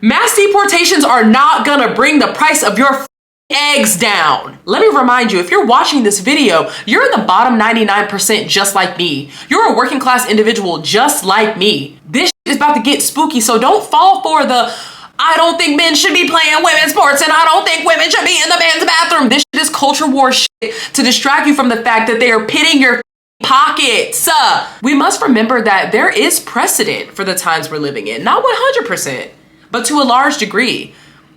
Mass deportations are not gonna bring the price of your eggs down. Let me remind you, if you're watching this video, you're in the bottom 99% just like me. You're a working class individual just like me. This is about to get spooky, so don't fall for the I don't think men should be playing women's sports and I don't think women should be in the men's bathroom. This shit is culture war shit to distract you from the fact that they are pitting your pockets. We must remember that there is precedent for the times we're living in, not 100%, but to a large degree.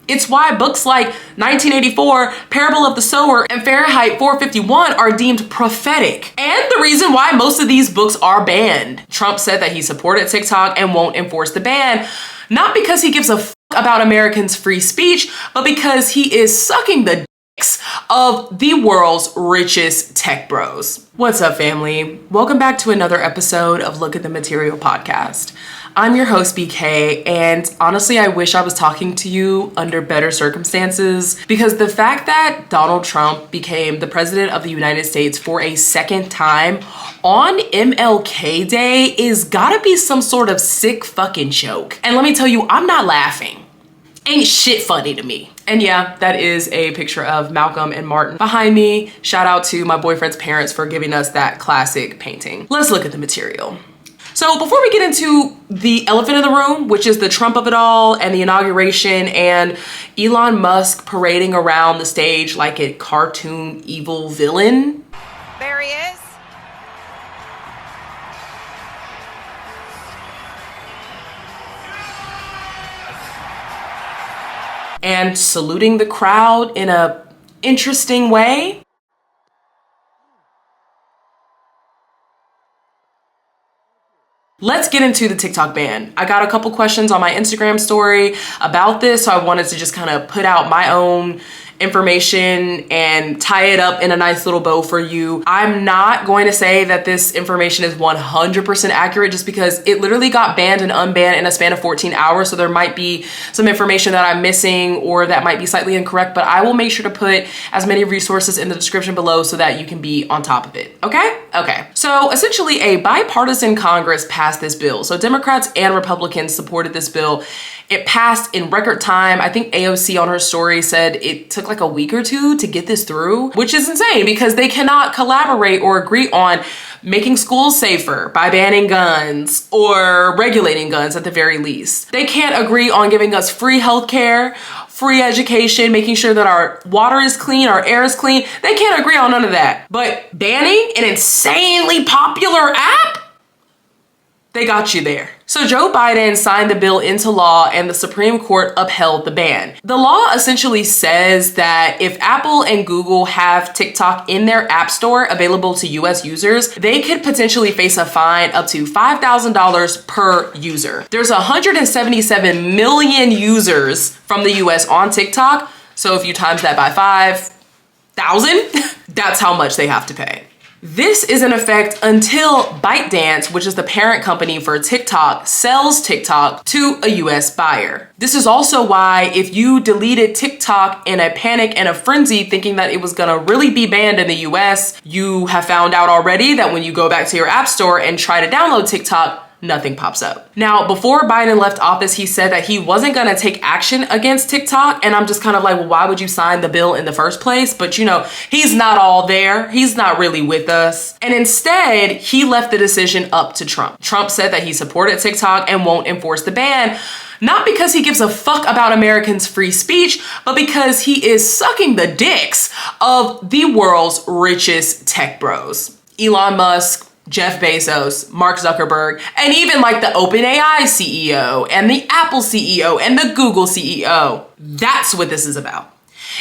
It's why books like 1984, Parable of the Sower, and Fahrenheit 451 are deemed prophetic. And the reason why most of these books are banned. Trump said that he supported TikTok and won't enforce the ban, not because he gives a fuck about Americans' free speech, but because he is sucking the dicks of the world's richest tech bros. What's up, family? Welcome back to another episode of Look at the Material podcast. I'm your host, BK, and honestly, I wish I was talking to you under better circumstances, because the fact that Donald Trump became the president of the United States for a second time on MLK Day is gotta be some sort of sick fucking joke. And let me tell you, I'm not laughing. Ain't shit funny to me. And yeah, that is a picture of Malcolm and Martin behind me. Shout out to my boyfriend's parents for giving us that classic painting. Let's look at the material. So before we get into the elephant in the room, which is the Trump of it all and the inauguration and Elon Musk parading around the stage like a cartoon evil villain. There he is. And saluting the crowd in a interesting way. Let's get into the TikTok ban. I got a couple questions on my Instagram story about this, so I wanted to just kind of put out my own information and tie it up in a nice little bow for you. I'm not going to say that this information is 100% accurate just because it literally got banned and unbanned in a span of 14 hours. So there might be some information that I'm missing or that might be slightly incorrect, but I will make sure to put as many resources in the description below so that you can be on top of it. Okay? Okay. So essentially a bipartisan Congress passed this bill. So Democrats and Republicans supported this bill. It passed in record time. I think AOC on her story said it took like a week or two to get this through, which is insane because they cannot collaborate or agree on making schools safer by banning guns or regulating guns at the very least. They can't agree on giving us free healthcare, free education, making sure that our water is clean, our air is clean. They can't agree on none of that. But banning an insanely popular app? They got you there. So Joe Biden signed the bill into law and the Supreme Court upheld the ban. The law essentially says that if Apple and Google have TikTok in their app store available to US users, they could potentially face a fine up to $5,000 per user. There's 177 million users from the US on TikTok. So if you times that by 5,000, that's how much they have to pay. This is in effect until ByteDance, which is the parent company for TikTok, sells TikTok to a US buyer. This is also why if you deleted TikTok in a panic and a frenzy thinking that it was gonna really be banned in the US, you have found out already that when you go back to your app store and try to download TikTok, nothing pops up. Now, before Biden left office, he said that he wasn't gonna take action against TikTok. And I'm just kind of like, well, why would you sign the bill in the first place? But you know, he's not all there. He's not really with us. And instead, he left the decision up to Trump. Trump said that he supported TikTok and won't enforce the ban, not because he gives a fuck about Americans' free speech, but because he is sucking the dicks of the world's richest tech bros. Elon Musk, Jeff Bezos, Mark Zuckerberg, and even like the OpenAI CEO and the Apple CEO and the Google CEO. That's what this is about.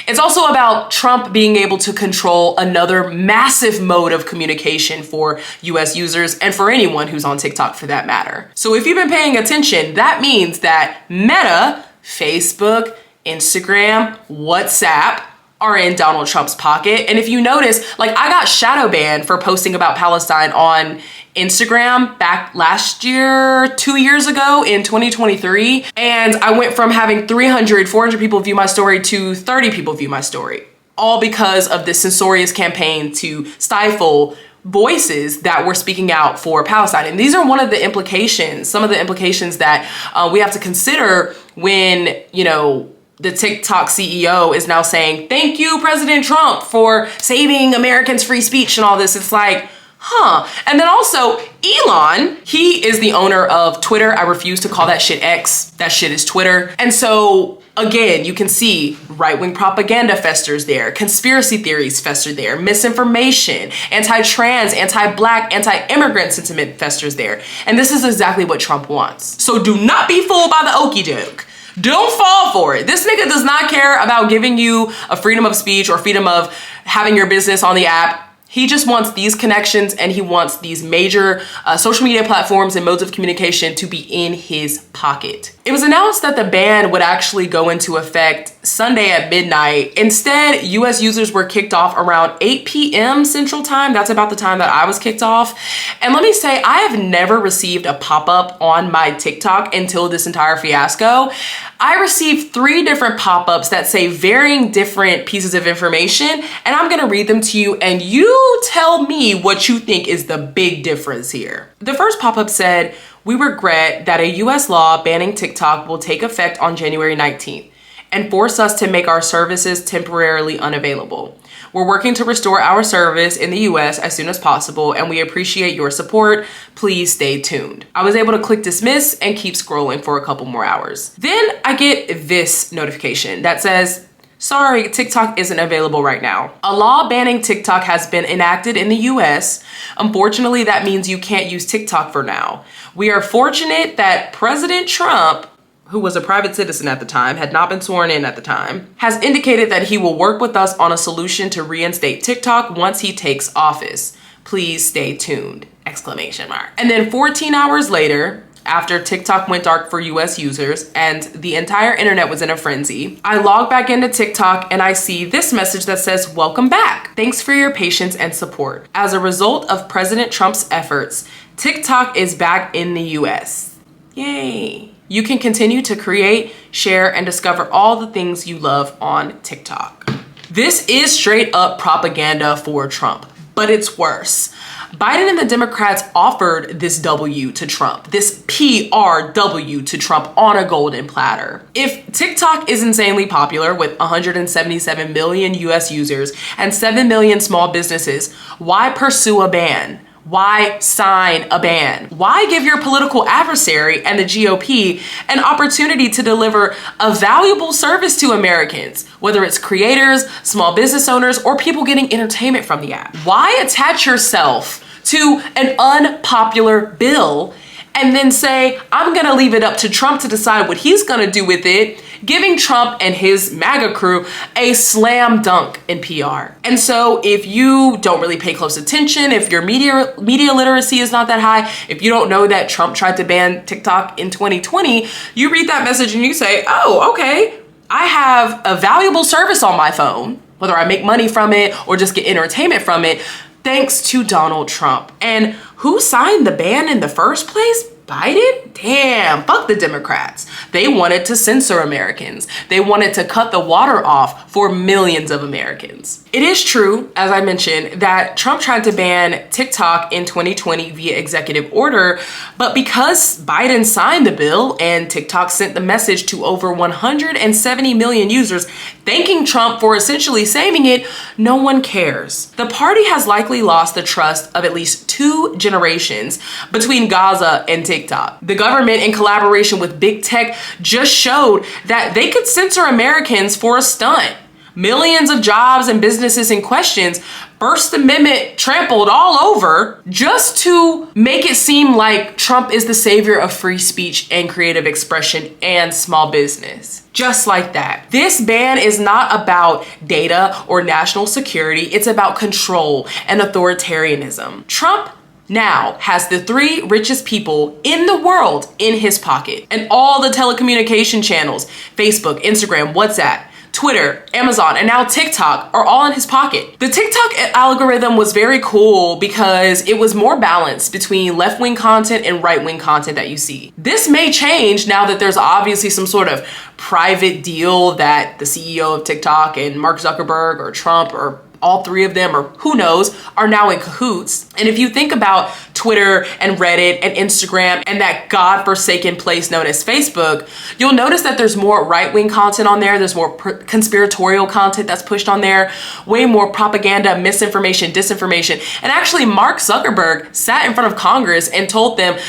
It's also about Trump being able to control another massive mode of communication for US users and for anyone who's on TikTok for that matter. So if you've been paying attention, that means that Meta, Facebook, Instagram, WhatsApp, are in Donald Trump's pocket. And if you notice, like I got shadow banned for posting about Palestine on Instagram back last year, 2 years ago in 2023. And I went from having 300, 400 people view my story to 30 people view my story, all because of this censorious campaign to stifle voices that were speaking out for Palestine. And these are one of the implications, some of the implications that we have to consider when, you know, the TikTok CEO is now saying, thank you, President Trump, for saving Americans' free speech and all this. It's like, huh. And then also Elon, he is the owner of Twitter. I refuse to call that shit X. That shit is Twitter. And so again, you can see right-wing propaganda festers there, conspiracy theories fester there, misinformation, anti-trans, anti-black, anti-immigrant sentiment festers there. And this is exactly what Trump wants. So do not be fooled by the okie doke. Don't fall for it. This nigga does not care about giving you a freedom of speech or freedom of having your business on the app. He just wants these connections, and he wants these major social media platforms and modes of communication to be in his pocket. It was announced that the ban would actually go into effect Sunday at midnight. Instead, US users were kicked off around 8 p.m. Central Time. That's about the time that I was kicked off. And let me say, I have never received a pop-up on my TikTok until this entire fiasco. I received 3 different pop-ups that say varying different pieces of information, and I'm gonna read them to you, and you tell me what you think is the big difference here. The first pop-up said, we regret that a US law banning TikTok will take effect on January 19th and force us to make our services temporarily unavailable. We're working to restore our service in the US as soon as possible, and we appreciate your support. Please stay tuned. I was able to click dismiss and keep scrolling for a couple more hours. Then I get this notification that says, sorry, TikTok isn't available right now. A law banning TikTok has been enacted in the US. Unfortunately, that means you can't use TikTok for now. We are fortunate that President Trump, who was a private citizen at the time, had not been sworn in at the time, has indicated that he will work with us on a solution to reinstate TikTok once he takes office. Please stay tuned, exclamation mark. And then 14 hours later, after TikTok went dark for US users and the entire internet was in a frenzy, I log back into TikTok and I see this message that says, welcome back. Thanks for your patience and support. As a result of President Trump's efforts, TikTok is back in the US. Yay. You can continue to create, share, and discover all the things you love on TikTok. This is straight up propaganda for Trump, but it's worse. Biden and the Democrats offered this W to Trump, this PRW to Trump on a golden platter. If TikTok is insanely popular with 177 million US users and 7 million small businesses, why pursue a ban? Why sign a ban? Why give your political adversary and the GOP an opportunity to deliver a valuable service to Americans, whether it's creators, small business owners, or people getting entertainment from the app? Why attach yourself to an unpopular bill and then say, I'm gonna leave it up to Trump to decide what he's gonna do with it, giving Trump and his MAGA crew a slam dunk in PR. And so if you don't really pay close attention, if your media literacy is not that high, if you don't know that Trump tried to ban TikTok in 2020, you read that message and you say, oh, okay, I have a valuable service on my phone, whether I make money from it or just get entertainment from it, thanks to Donald Trump. And who signed the ban in the first place? Biden? Damn, fuck the Democrats. They wanted to censor Americans. They wanted to cut the water off for millions of Americans. It is true, as I mentioned, that Trump tried to ban TikTok in 2020 via executive order, but because Biden signed the bill and TikTok sent the message to over 170 million users thanking Trump for essentially saving it, no one cares. The party has likely lost the trust of at least 2 generations between Gaza and TikTok. The government, in collaboration with big tech, just showed that they could censor Americans for a stunt. Millions of jobs and businesses in questions, First Amendment trampled all over, just to make it seem like Trump is the savior of free speech and creative expression and small business. Just like that. This ban is not about data or national security. It's about control and authoritarianism. Trump now has the 3 richest people in the world in his pocket, and all the telecommunication channels, Facebook, Instagram, WhatsApp, Twitter, Amazon, and now TikTok are all in his pocket. The TikTok algorithm was very cool because it was more balanced between left-wing content and right-wing content that you see. This may change now that there's obviously some sort of private deal that the CEO of TikTok and Mark Zuckerberg or Trump or all three of them, or who knows, are now in cahoots. And if you think about Twitter and Reddit and Instagram and that godforsaken place known as Facebook, you'll notice that there's more right-wing content on there. There's more conspiratorial content that's pushed on there, way more propaganda, misinformation, disinformation. And actually, Mark Zuckerberg sat in front of Congress and told them,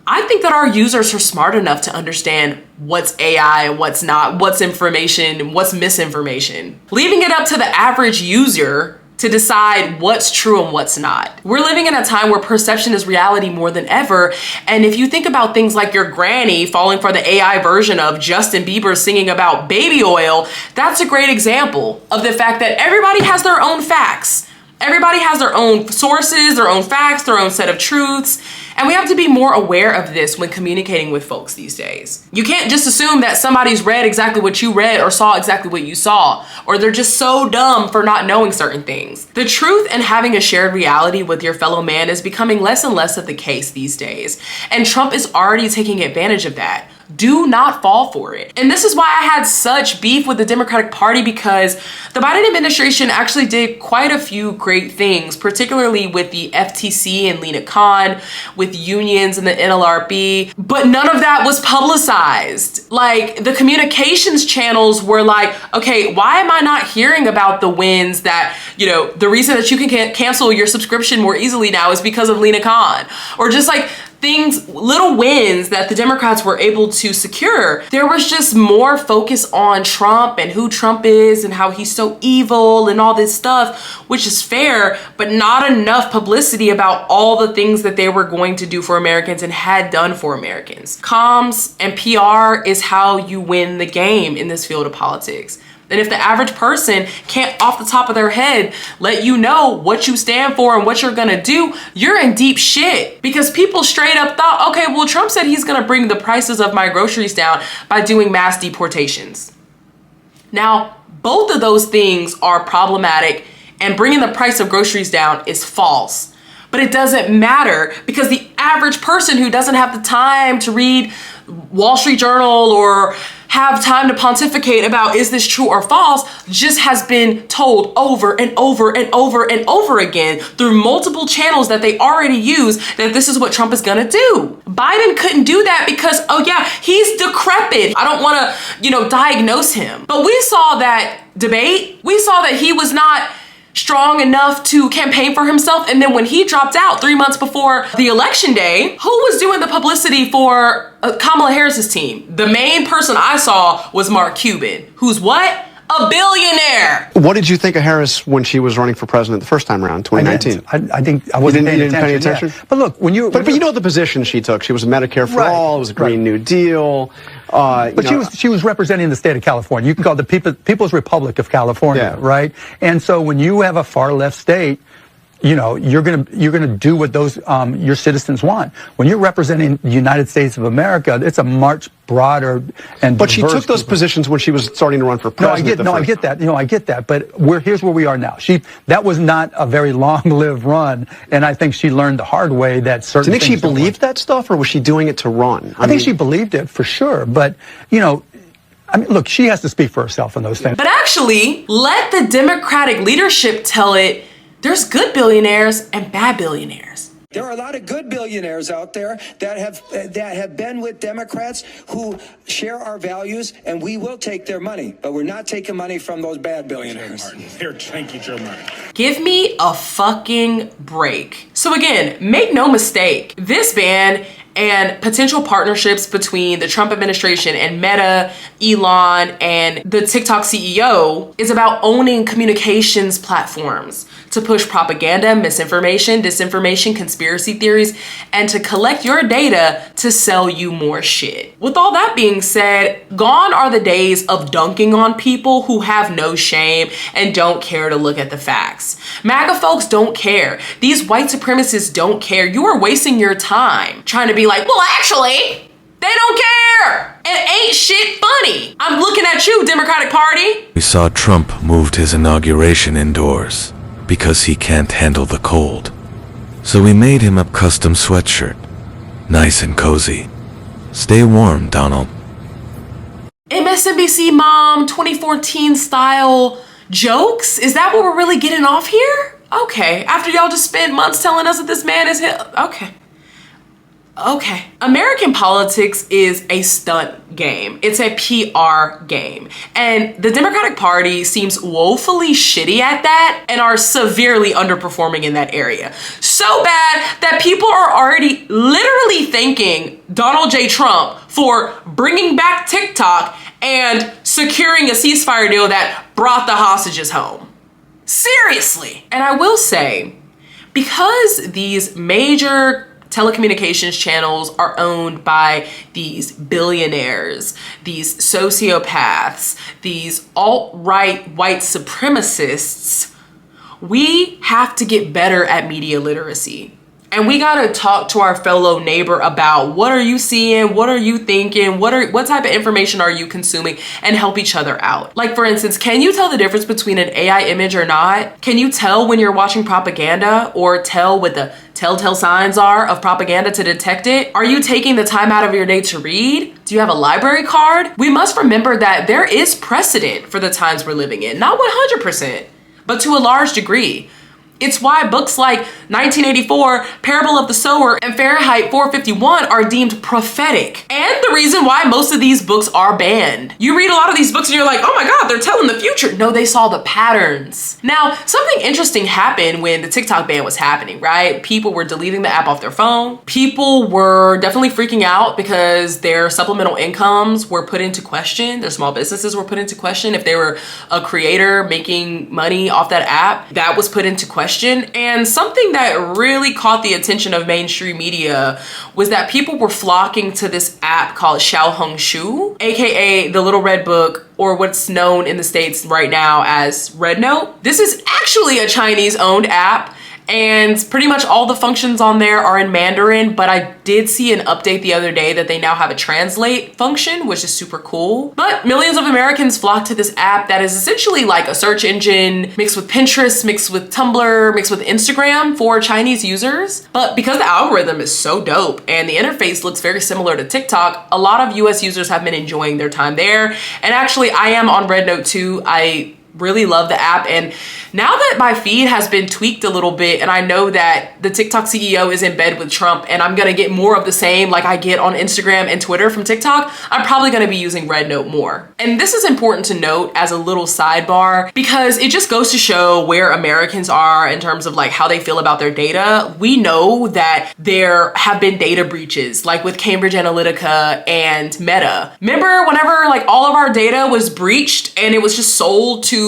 I think that our users are smart enough to understand what's AI and what's not, what's information and what's misinformation, leaving it up to the average user to decide what's true and what's not. We're living in a time where perception is reality more than ever. And if you think about things like your granny falling for the AI version of Justin Bieber singing about baby oil, that's a great example of the fact that everybody has their own facts. Everybody has their own sources, their own facts, their own set of truths. And we have to be more aware of this when communicating with folks these days. You can't just assume that somebody's read exactly what you read or saw exactly what you saw, or they're just so dumb for not knowing certain things. The truth and having a shared reality with your fellow man is becoming less and less of the case these days. And Trump is already taking advantage of that. Do not fall for it. And this is why I had such beef with the Democratic Party, because the Biden administration actually did quite a few great things, particularly with the FTC and Lena Khan, with unions and the NLRB, but none of that was publicized. Like, the communications channels were like, okay, why am I not hearing about the wins that, you know, the reason that you can cancel your subscription more easily now is because of Lena Khan, or just like things, little wins that the Democrats were able to secure. There was just more focus on Trump and who Trump is and how he's so evil and all this stuff, which is fair, but not enough publicity about all the things that they were going to do for Americans and had done for Americans. Comms and PR is how you win the game in this field of politics. And if the average person can't off the top of their head let you know what you stand for and what you're gonna do, you're in deep shit. Because people straight up thought, okay, well, Trump said he's gonna bring the prices of my groceries down by doing mass deportations. Now, both of those things are problematic, and bringing the price of groceries down is false. But it doesn't matter, because the average person who doesn't have the time to read Wall Street Journal or have time to pontificate about is this true or false just has been told over and over and over and over again through multiple channels that they already use that this is what Trump is gonna do. Biden couldn't do that because, oh yeah, he's decrepit. I don't wanna, diagnose him. But we saw that debate. We saw that he was not strong enough to campaign for himself. And then when he dropped out 3 months before the election day, who was doing the publicity for Kamala Harris's team? The main person I saw was Mark Cuban, who's what? A billionaire. What did you think of Harris when she was running for president the first time around, 2019? I think I wasn't paying attention. Yeah. But look, but you know the position she took. She was Medicare for all. It was a Green New Deal. But she was representing the state of California. You can call it the People's Republic of California, right? And so when you have a far left state, you're gonna do what those your citizens want. When you're representing the United States of America, it's a much broader and but she took those positions when she was starting to run for president. I get that. I get that. But here's where we are now. That was not a very long-lived run, and I think she learned the hard way that certain. Do you think she believed that stuff, or was she doing it to run? I think she believed it for sure, but look, she has to speak for herself on those things. But actually, let the Democratic leadership tell it. There's good billionaires and bad billionaires. There are a lot of good billionaires out there that have been with Democrats who share our values, and we will take their money, but we're not taking money from those bad billionaires. Here, thank you, Joe Martin. Give me a fucking break. So again, make no mistake, this ban and potential partnerships between the Trump administration and Meta, Elon, and the TikTok CEO is about owning communications platforms to push propaganda, misinformation, disinformation, conspiracy theories, and to collect your data to sell you more shit. With all that being said, gone are the days of dunking on people who have no shame and don't care to look at the facts. MAGA folks don't care. These white supremacists don't care. You are wasting your time trying to be like, well, actually, they don't care. It ain't shit funny. I'm looking at you, Democratic Party. We saw Trump moved his inauguration indoors because he can't handle the cold. So we made him a custom sweatshirt. Nice and cozy. Stay warm, Donald. MSNBC mom 2014 style Jokes? Is that what we're really getting off here? Okay, after y'all just spent months telling us that this man is him. Okay. American politics is a stunt game. It's a PR game. And the Democratic Party seems woefully shitty at that and are severely underperforming in that area. So bad that people are already literally thanking Donald J. Trump for bringing back TikTok and securing a ceasefire deal that brought the hostages home. Seriously. And I will say, because these major telecommunications channels are owned by these billionaires, these sociopaths, these alt-right white supremacists, we have to get better at media literacy. And we gotta talk to our fellow neighbor about what are you seeing, what are you thinking, what type of information are you consuming, and help each other out. Like, for instance, can you tell the difference between an AI image or not? Can you tell when you're watching propaganda, or tell what the telltale signs are of propaganda to detect it? Are you taking the time out of your day to read? Do you have a library card? We must remember that there is precedent for the times we're living in, not 100%, but to a large degree. It's why books like 1984, Parable of the Sower, and Fahrenheit 451 are deemed prophetic. And the reason why most of these books are banned. You read a lot of these books and you're like, oh my God, they're telling the future. No, they saw the patterns. Now, something interesting happened when the TikTok ban was happening, right? People were deleting the app off their phone. People were definitely freaking out because their supplemental incomes were put into question. Their small businesses were put into question. If they were a creator making money off that app, that was put into question. And something that really caught the attention of mainstream media was that people were flocking to this app called Xiaohongshu, aka the Little Red Book, or what's known in the States right now as RedNote. This is actually a Chinese-owned app, and pretty much all the functions on there are in Mandarin, but I did see an update the other day that they now have a translate function, which is super cool. But millions of Americans flock to this app that is essentially like a search engine mixed with Pinterest, mixed with Tumblr, mixed with Instagram for Chinese users. But because the algorithm is so dope and the interface looks very similar to TikTok, a lot of US users have been enjoying their time there. And actually, I am on RedNote too. I really love the app, and now that my feed has been tweaked a little bit and I know that the TikTok CEO is in bed with Trump and I'm gonna get more of the same like I get on Instagram and Twitter from TikTok, I'm probably gonna be using RedNote more. And this is important to note as a little sidebar because it just goes to show where Americans are in terms of like how they feel about their data. We know that there have been data breaches like with Cambridge Analytica and Meta. Remember whenever like all of our data was breached and it was just sold to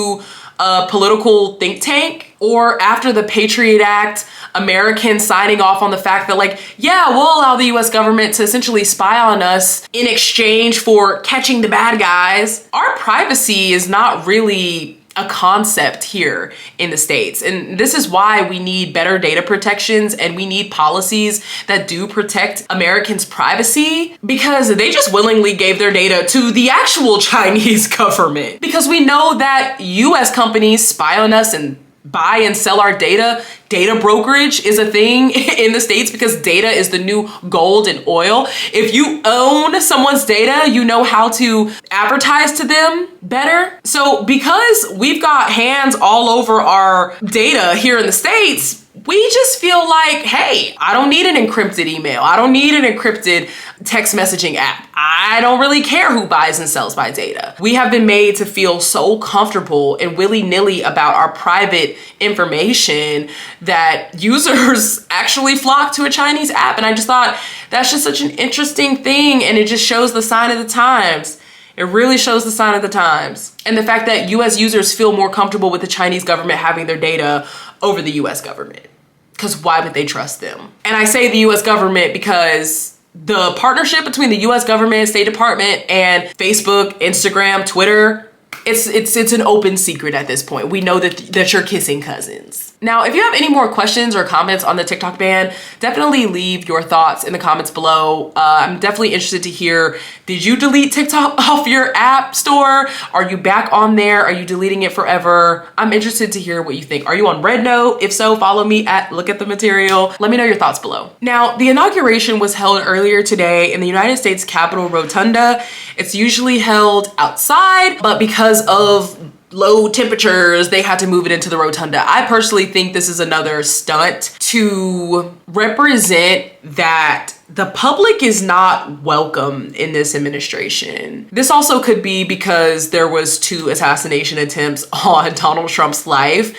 a political think tank? Or after the Patriot Act, Americans signing off on the fact that like, yeah, we'll allow the US government to essentially spy on us in exchange for catching the bad guys. Our privacy is not really a concept here in the States. And this is why we need better data protections and we need policies that do protect Americans' privacy, because they just willingly gave their data to the actual Chinese government. Because we know that US companies spy on us and buy and sell our data. Data brokerage is a thing in the States because data is the new gold and oil. If you own someone's data, you know how to advertise to them better. So because we've got hands all over our data here in the States, we just feel like, hey, I don't need an encrypted email. I don't need an encrypted text messaging app. I don't really care who buys and sells my data. We have been made to feel so comfortable and willy-nilly about our private information that users actually flock to a Chinese app. And I just thought that's just such an interesting thing. And it just shows the sign of the times. It really shows the sign of the times. And the fact that US users feel more comfortable with the Chinese government having their data over the US government. Because why would they trust them? And I say the US government because the partnership between the US government, State Department, and Facebook, Instagram, Twitter, it's an open secret at this point. We know that you're kissing cousins. Now, if you have any more questions or comments on the TikTok ban, definitely leave your thoughts in the comments below. I'm definitely interested to hear, did you delete TikTok off your app store? Are you back on there? Are you deleting it forever? I'm interested to hear what you think. Are you on RedNote? If so, follow me at Look at the Material. Let me know your thoughts below. Now, the inauguration was held earlier today in the United States Capitol Rotunda. It's usually held outside, but because of low temperatures, they had to move it into the rotunda. I personally think this is another stunt to represent that the public is not welcome in this administration. This also could be because there was 2 assassination attempts on Donald Trump's life,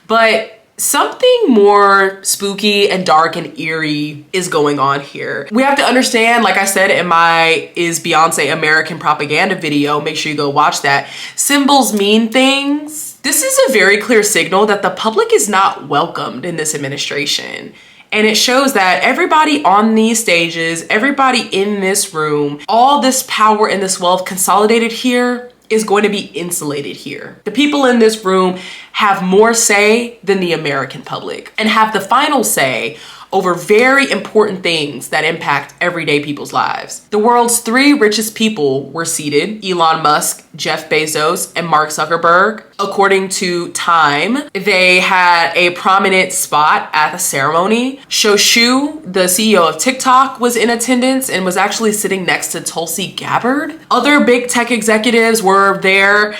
but something more spooky and dark and eerie is going on here. We have to understand, like I said in my Is Beyonce American Propaganda video, make sure you go watch that, symbols mean things. This is a very clear signal that the public is not welcomed in this administration. And it shows that everybody on these stages, everybody in this room, all this power and this wealth consolidated here is going to be insulated here. The people in this room have more say than the American public and have the final say over very important things that impact everyday people's lives. The world's 3 richest people were seated: Elon Musk, Jeff Bezos, and Mark Zuckerberg. According to Time, they had a prominent spot at the ceremony. Shoshu, the CEO of TikTok, was in attendance and was actually sitting next to Tulsi Gabbard. Other big tech executives were there.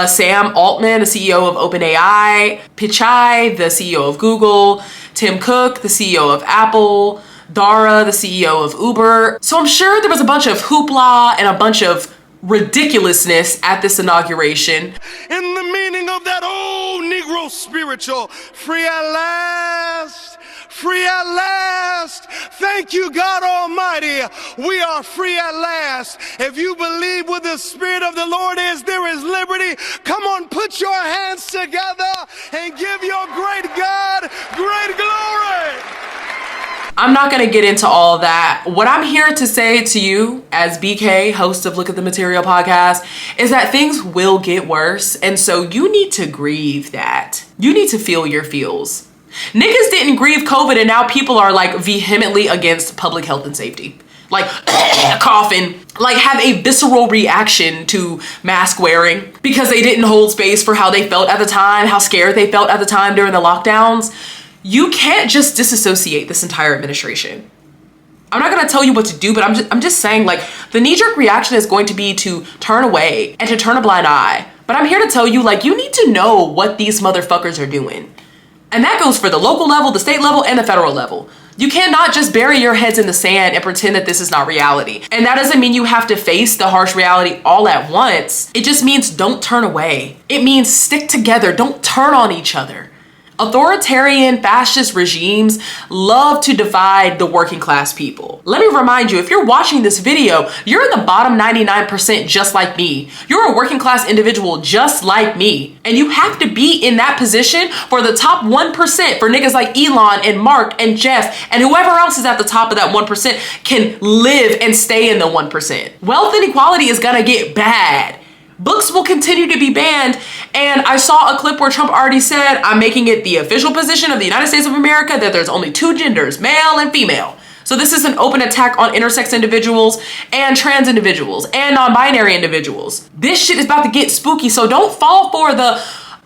Sam Altman, the CEO of OpenAI, Pichai, the CEO of Google, Tim Cook, the CEO of Apple, Dara, the CEO of Uber. So I'm sure there was a bunch of hoopla and a bunch of ridiculousness at this inauguration. In the meaning of that old Negro spiritual, free at last, free at last. Thank you, God Almighty. We are free at last. If you believe where the Spirit of the Lord is, there is liberty. Come on, put your hands together and give your great God great glory. I'm not gonna get into all that. What I'm here to say to you as BK, host of Look at the Material podcast, is that things will get worse. And so you need to grieve that. You need to feel your feels. Niggas didn't grieve COVID and now people are like vehemently against public health and safety. Like coughing, like have a visceral reaction to mask wearing because they didn't hold space for how they felt at the time, how scared they felt at the time during the lockdowns. You can't just disassociate this entire administration. I'm not gonna tell you what to do, but I'm just saying, like, the knee-jerk reaction is going to be to turn away and to turn a blind eye. But I'm here to tell you, like, you need to know what these motherfuckers are doing. And that goes for the local level, the state level, and the federal level. You cannot just bury your heads in the sand and pretend that this is not reality. And that doesn't mean you have to face the harsh reality all at once. It just means don't turn away. It means stick together, don't turn on each other. Authoritarian fascist regimes love to divide the working class people. Let me remind you, if you're watching this video, you're in the bottom 99% just like me. You're a working class individual just like me. And you have to be in that position for the top 1%, for niggas like Elon and Mark and Jeff and whoever else is at the top of that 1% can live and stay in the 1%. Wealth inequality is gonna get bad. Books will continue to be banned. And I saw a clip where Trump already said, I'm making it the official position of the United States of America that there's only 2 genders, male and female. So this is an open attack on intersex individuals and trans individuals and non-binary individuals. This shit is about to get spooky. So don't fall for the,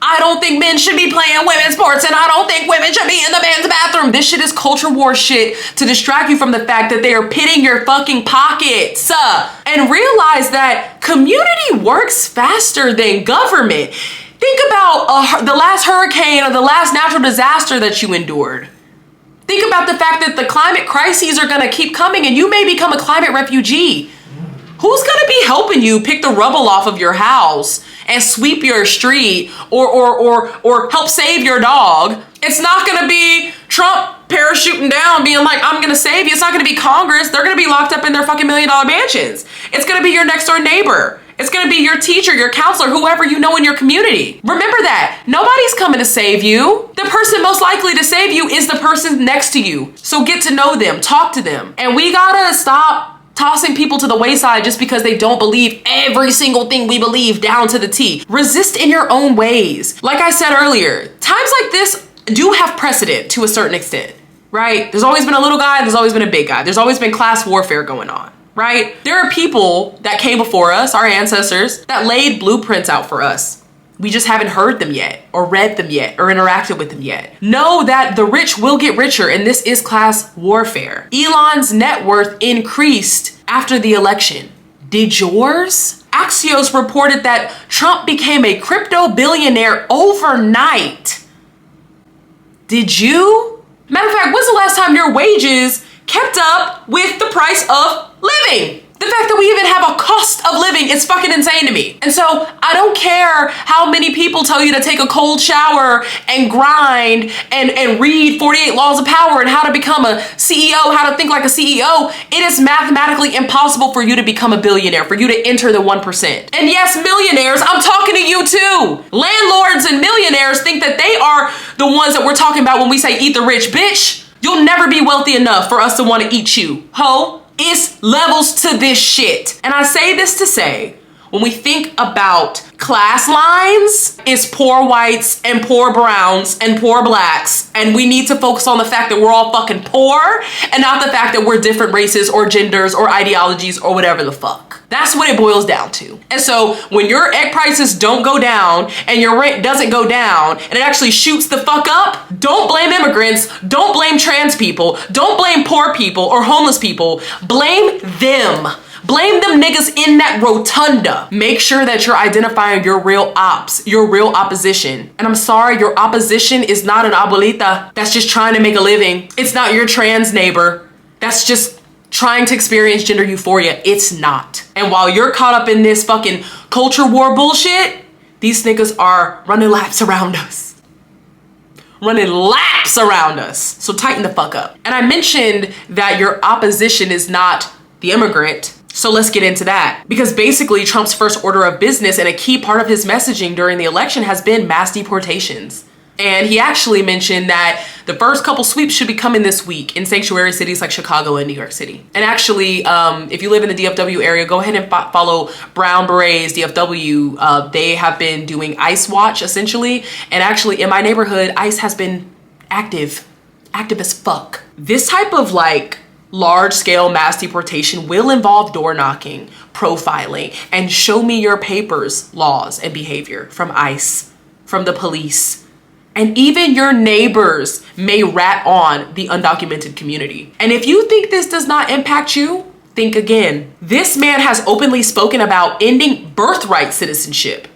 I don't think men should be playing women's sports and I don't think women should be in the men's bathroom. This shit is culture war shit to distract you from the fact that they are pitting your fucking pockets. And realize that community works faster than government. Think about the last hurricane or the last natural disaster that you endured. Think about the fact that the climate crises are gonna keep coming and you may become a climate refugee. Who's gonna be helping you pick the rubble off of your house and sweep your street or help save your dog? It's not gonna be Trump parachuting down being like, I'm gonna save you. It's not gonna be Congress. They're gonna be locked up in their fucking $1 million mansions. It's gonna be your next door neighbor. It's gonna be your teacher, your counselor, whoever you know in your community. Remember that. Nobody's coming to save you. The person most likely to save you is the person next to you. So get to know them, talk to them. And we gotta stop tossing people to the wayside just because they don't believe every single thing we believe down to the T. Resist in your own ways. Like I said earlier, times like this do have precedent to a certain extent, right? There's always been a little guy, there's always been a big guy. There's always been class warfare going on, right? There are people that came before us, our ancestors, that laid blueprints out for us. We just haven't heard them yet, or read them yet, or interacted with them yet. Know that the rich will get richer, and this is class warfare. Elon's net worth increased after the election. Did yours? Axios reported that Trump became a crypto billionaire overnight. Did you? Matter of fact, when's the last time your wages kept up with the price of living? The fact that we even have a cost of living is fucking insane to me. And so I don't care how many people tell you to take a cold shower and grind and read 48 Laws of Power and how to become a CEO, how to think like a CEO. It is mathematically impossible for you to become a billionaire, for you to enter the 1%. And yes, millionaires, I'm talking to you too. Landlords and millionaires think that they are the ones that we're talking about when we say eat the rich. Bitch, you'll never be wealthy enough for us to want to eat you, ho. It's levels to this shit. And I say this to say, when we think about class lines, it's poor whites and poor browns and poor blacks. And we need to focus on the fact that we're all fucking poor and not the fact that we're different races or genders or ideologies or whatever the fuck. That's what it boils down to. And so when your egg prices don't go down and your rent doesn't go down and it actually shoots the fuck up, don't blame immigrants, don't blame trans people, don't blame poor people or homeless people, blame them. Blame them niggas in that rotunda. Make sure that you're identifying your real ops, your real opposition. And I'm sorry, your opposition is not an abuelita that's just trying to make a living. It's not your trans neighbor that's just trying to experience gender euphoria. It's not. And while you're caught up in this fucking culture war bullshit, these niggas are running laps around us. Running laps around us. So tighten the fuck up. And I mentioned that your opposition is not the immigrant. So let's get into that. Because basically Trump's first order of business and a key part of his messaging during the election has been mass deportations. And he actually mentioned that the first couple sweeps should be coming this week in sanctuary cities like Chicago and New York City. And actually, if you live in the DFW area, go ahead and follow Brown Berets DFW. They have been doing ICE Watch essentially. And actually in my neighborhood, ICE has been active as fuck. This type of like large-scale mass deportation will involve door knocking, profiling, and show me your papers laws and behavior from ICE, from the police. And even your neighbors may rat on the undocumented community. And if you think this does not impact you, think again. This man has openly spoken about ending birthright citizenship.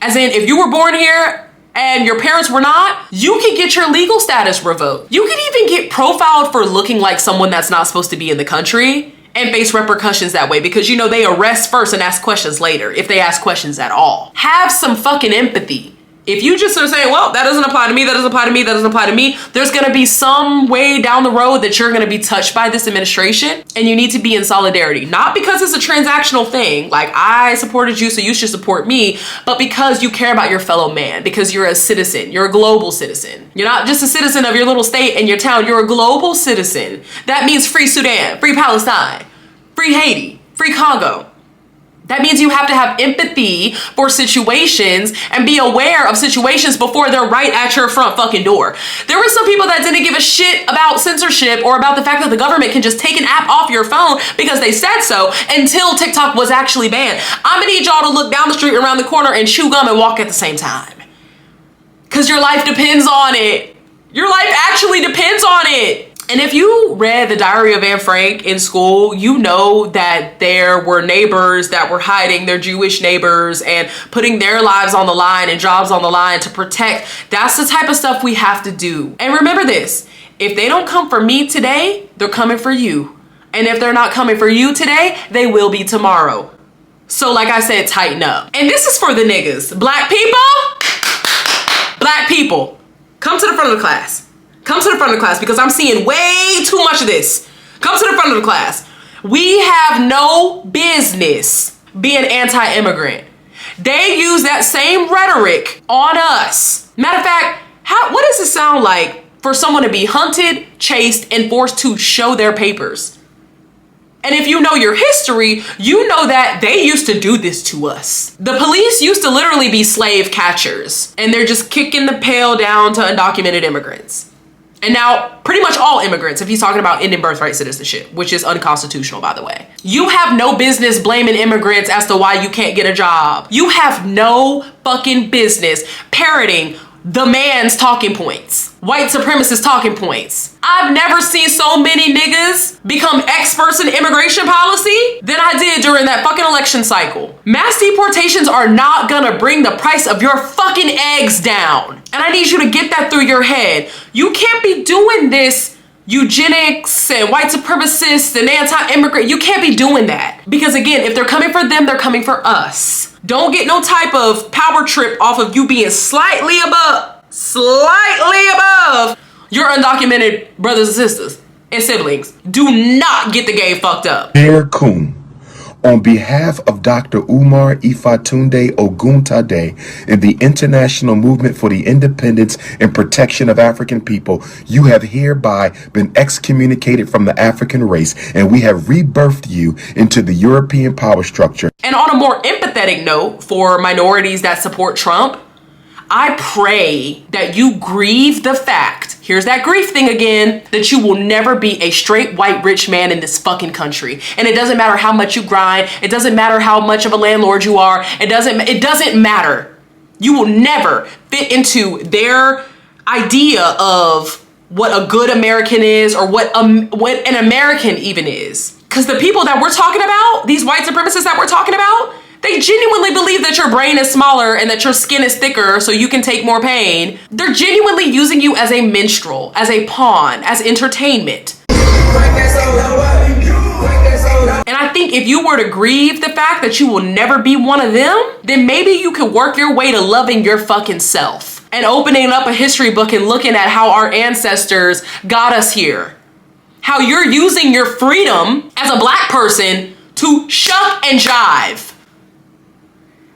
As in, if you were born here and your parents were not, you could get your legal status revoked. You could even get profiled for looking like someone that's not supposed to be in the country and face repercussions that way because, you know, they arrest first and ask questions later, if they ask questions at all. Have some fucking empathy. If you just are saying, well, that doesn't apply to me, that doesn't apply to me, that doesn't apply to me, there's gonna be some way down the road that you're gonna be touched by this administration and you need to be in solidarity. Not because it's a transactional thing, like I supported you so you should support me, but because you care about your fellow man, because you're a citizen, you're a global citizen. You're not just a citizen of your little state and your town, you're a global citizen. That means free Sudan, free Palestine, free Haiti, free Congo. That means you have to have empathy for situations and be aware of situations before they're right at your front fucking door. There were some people that didn't give a shit about censorship or about the fact that the government can just take an app off your phone because they said so until TikTok was actually banned. I'm gonna need y'all to look down the street, around the corner, and chew gum and walk at the same time. Because your life depends on it. Your life actually depends on it. And if you read The Diary of Anne Frank in school, you know that there were neighbors that were hiding, their Jewish neighbors, and putting their lives on the line and jobs on the line to protect. That's the type of stuff we have to do. And remember this, if they don't come for me today, they're coming for you. And if they're not coming for you today, they will be tomorrow. So like I said, tighten up. And this is for the niggas. Black people, come to the front of the class. Come to the front of the class because I'm seeing way too much of this. Come to the front of the class. We have no business being anti-immigrant. They use that same rhetoric on us. Matter of fact, what does it sound like for someone to be hunted, chased, and forced to show their papers? And if you know your history, you know that they used to do this to us. The police used to literally be slave catchers, and they're just kicking the pail down to undocumented immigrants. And now pretty much all immigrants, if he's talking about ending birthright citizenship, which is unconstitutional, by the way. You have no business blaming immigrants as to why you can't get a job. You have no fucking business parroting the man's talking points, white supremacist talking points. I've never seen so many niggas become experts in immigration policy than I did during that fucking election cycle. Mass deportations are not gonna bring the price of your fucking eggs down. And I need you to get that through your head. You can't be doing this eugenics and white supremacists and anti-immigrant. You can't be doing that. Because again, if they're coming for them, they're coming for us. Don't get no type of power trip off of you being slightly above your undocumented brothers and sisters and siblings. Do not get the game fucked up. Mayor Coon, on behalf of Dr. Umar Ifatunde Oguntade and the International Movement for the Independence and Protection of African People, you have hereby been excommunicated from the African race, and we have rebirthed you into the European power structure. And on a more empathetic note, for minorities that support Trump, I pray that you grieve the fact, here's that grief thing again, that you will never be a straight white rich man in this fucking country. And it doesn't matter how much you grind. It doesn't matter how much of a landlord you are. It doesn't matter. You will never fit into their idea of what a good American is, or what an American even is. Because the people that we're talking about, these white supremacists that we're talking about, they genuinely believe that your brain is smaller and that your skin is thicker so you can take more pain. They're genuinely using you as a minstrel, as a pawn, as entertainment. And I think if you were to grieve the fact that you will never be one of them, then maybe you could work your way to loving your fucking self and opening up a history book and looking at how our ancestors got us here. How you're using your freedom as a black person to shuck and jive.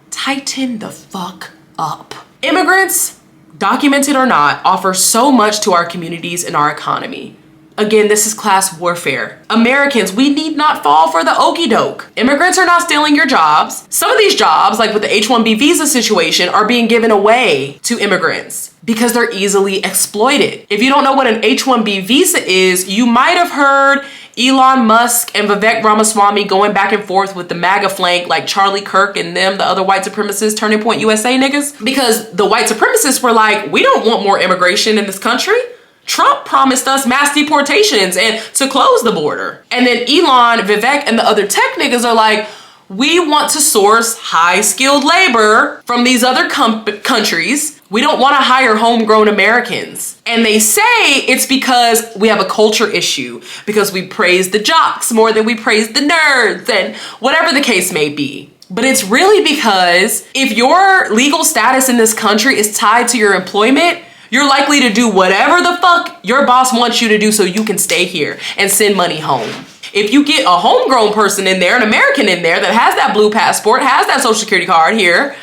Tighten the fuck up. Immigrants, documented or not, offer so much to our communities and our economy. Again, this is class warfare. Americans, we need not fall for the okie doke. Immigrants are not stealing your jobs. Some of these jobs, like with the H-1B visa situation, are being given away to immigrants because they're easily exploited. If you don't know what an H-1B visa is, you might have heard Elon Musk and Vivek Ramaswamy going back and forth with the MAGA flank, like Charlie Kirk and them, the other white supremacists, Turning Point USA niggas, because the white supremacists were like, we don't want more immigration in this country. Trump promised us mass deportations and to close the border. And then Elon, Vivek, and the other tech niggas are like, we want to source high-skilled labor from these other countries. We don't want to hire homegrown Americans. And they say it's because we have a culture issue, because we praise the jocks more than we praise the nerds, and whatever the case may be. But it's really because if your legal status in this country is tied to your employment, you're likely to do whatever the fuck your boss wants you to do so you can stay here and send money home. If you get a homegrown person in there, an American in there that has that blue passport, has that social security card here,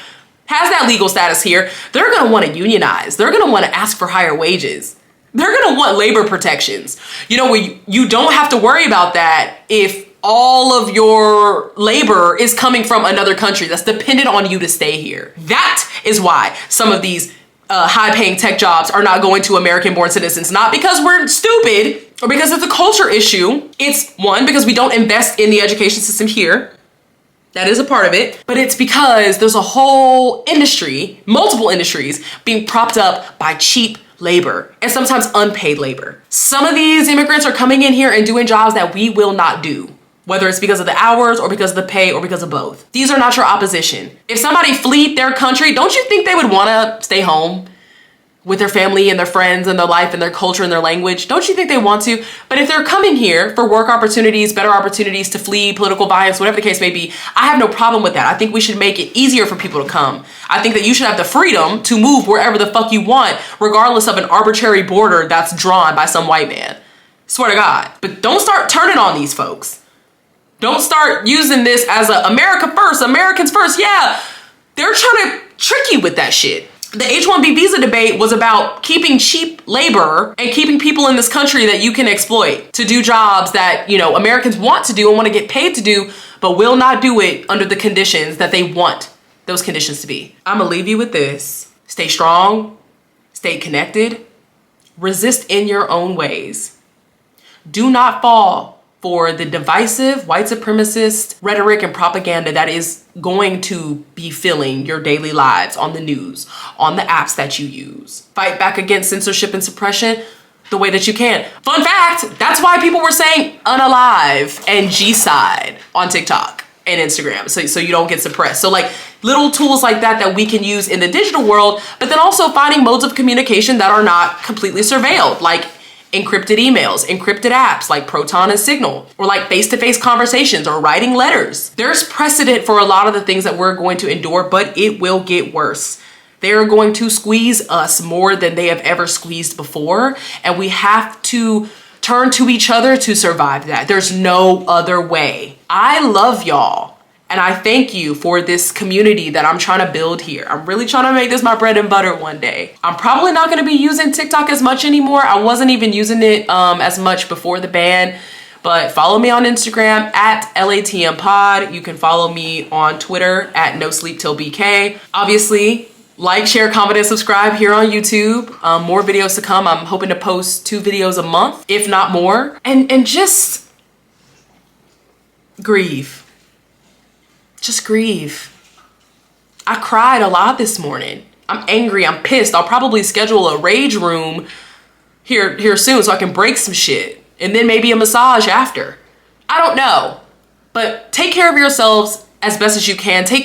has that legal status here, they're gonna wanna unionize. They're gonna wanna ask for higher wages. They're gonna want labor protections. You know, you don't have to worry about that if all of your labor is coming from another country that's dependent on you to stay here. That is why some of these high-paying tech jobs are not going to American-born citizens. Not because we're stupid or because it's a culture issue. It's one, because we don't invest in the education system here. That is a part of it. But it's because there's a whole industry, multiple industries, being propped up by cheap labor and sometimes unpaid labor. Some of these immigrants are coming in here and doing jobs that we will not do, whether it's because of the hours or because of the pay or because of both. These are not your opposition. If somebody fled their country, don't you think they would want to stay home with their family and their friends and their life and their culture and their language? Don't you think they want to? But if they're coming here for work opportunities, better opportunities to flee political violence, whatever the case may be, I have no problem with that. I think we should make it easier for people to come. I think that you should have the freedom to move wherever the fuck you want, regardless of an arbitrary border that's drawn by some white man. Swear to God. But don't start turning on these folks. Don't start using this as a America first, Americans first. Yeah, they're trying to trick you with that shit. The H-1B visa debate was about keeping cheap labor and keeping people in this country that you can exploit to do jobs that, you know, Americans want to do and want to get paid to do, but will not do it under the conditions that they want those conditions to be. I'm gonna leave you with this. Stay strong, stay connected, resist in your own ways. Do not fall for the divisive white supremacist rhetoric and propaganda that is going to be filling your daily lives on the news, on the apps that you use. Fight back against censorship and suppression the way that you can. Fun fact, that's why people were saying unalive and G-side on TikTok and Instagram, so you don't get suppressed. So like little tools like that we can use in the digital world, but then also finding modes of communication that are not completely surveilled, like encrypted emails, encrypted apps like Proton and Signal, or like face-to-face conversations or writing letters. There's precedent for a lot of the things that we're going to endure, but it will get worse. They are going to squeeze us more than they have ever squeezed before, and we have to turn to each other to survive that. There's no other way. I love y'all, and I thank you for this community that I'm trying to build here. I'm really trying to make this my bread and butter one day. I'm probably not gonna be using TikTok as much anymore. I wasn't even using it as much before the ban, but follow me on Instagram at LATMpod. You can follow me on Twitter at NoSleepTillBK. Obviously, like, share, comment, and subscribe here on YouTube. More videos to come. I'm hoping to post 2 videos a month, if not more. And just grieve. Just grieve. I cried a lot this morning. I'm angry, I'm pissed. I'll probably schedule a rage room here soon so I can break some shit. And then maybe a massage after. I don't know. But take care of yourselves as best as you can. Take